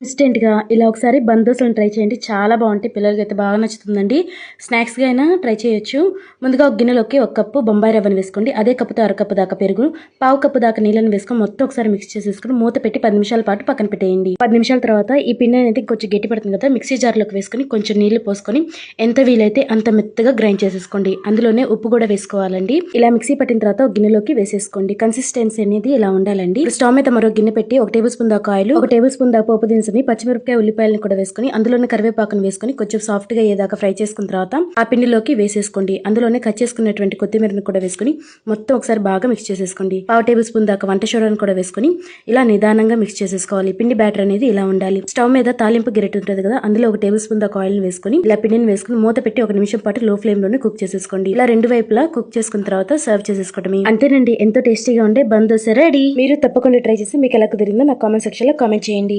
ఇన్స్టెంట్‌గా ఇలా ఒకసారి బందోసులను ట్రై చేయండి. చాలా బావుంటాయి. పిల్లలకైతే బాగా నచ్చుతుందండి. స్నాక్స్‌గా అయినా ట్రై చేయొచ్చు. ముందుగా ఒక గిన్నెలోకి ఒక కప్పు బొంబాయి రవ్వను వేసుకోండి. అదే కప్పుతో అరకప్పు దాకా పెరుగు, పావు కప్పు దాకా నీళ్ళని వేసుకొని మొత్తం ఒకసారి మిక్స్ చేసేసుకొని మూత పెట్టి 10 నిమిషాల పాటు పక్కన పెట్టేయండి. 10 నిమిషాల తర్వాత ఈ పిండి అనేది కొంచెం గట్టి పడుతుంది కదా! మిక్సీ జార్‌లోకి వేసుకొని కొంచెం నీళ్లు పోసుకొని ఎంత వీలైతే అంత మెత్తగా గ్రైండ్ చేసేసుకోండి. అందులోనే ఉప్పు కూడా వేసుకోవాలండి. ఇలా మిక్సీ పట్టిన తర్వాత ఒక గిన్నెలోకి వేసేసుకోండి. కన్సిస్టెన్సీ అనేది ఇలా ఉండాలండి. స్టవ్ మీద మరో గిన్నె పెట్టి 1 టేబుల్ స్పూన్ దాకా ఆయిల్, 1 టేబుల్ స్పూన్ దాకా పోపు దినుసుని, పచ్చిమిరపకాయ, ఉల్లిపాయలను కూడా వేసుకొని అందులోనే కరివేపాకును వేసుకొని కొంచెం సాఫ్ట్ గా అయ్యేదాకా ఫ్రై చేసుకున్న తర్వాత ఆ పిండిలోకి వేసేసుకోండి. అందులోనే కట్ చేసుకున్నటువంటి కొత్తిమీరను కూడా వేసుకొని మొత్తం ఒకసారి బాగా మిక్స్ చేసేసుకోండి. పావు టేబుల్ స్పూన్ దాకా వంట సోడాను కూడా వేసుకొని ఇలా నిదానంగా మిక్స్ చేసేసుకోవాలి. పిండి బ్యాటర్ అనేది ఇలా ఉండాలి. స్టవ్ మీద తాలింపు గిరెట్ ఉంటుంది కదా, అందులో 1 టేబుల్ స్పూన్ దాకా ఆయిల్ వేసుకొని ఇలా పిండిని వేసుకుని మూత పెట్టి 1 నిమిషం పాటు లో ఫ్లేమ్ లోనే కుక్ చేసేసుకోండి. ఇలా రెండు వైపులా కుక్ చేసుకున్న తర్వాత సర్వ్ చేసేసుకోవటమే. అంతేనండి, ఎంతో టేస్టీగా ఉండే బందోస రెడీ. మీరు తప్పకుండా ట్రై చేసి మీకు ఎలా కుదిరిందో నాకు కామెంట్ సెక్షన్ లో కామెంట్ చేయండి.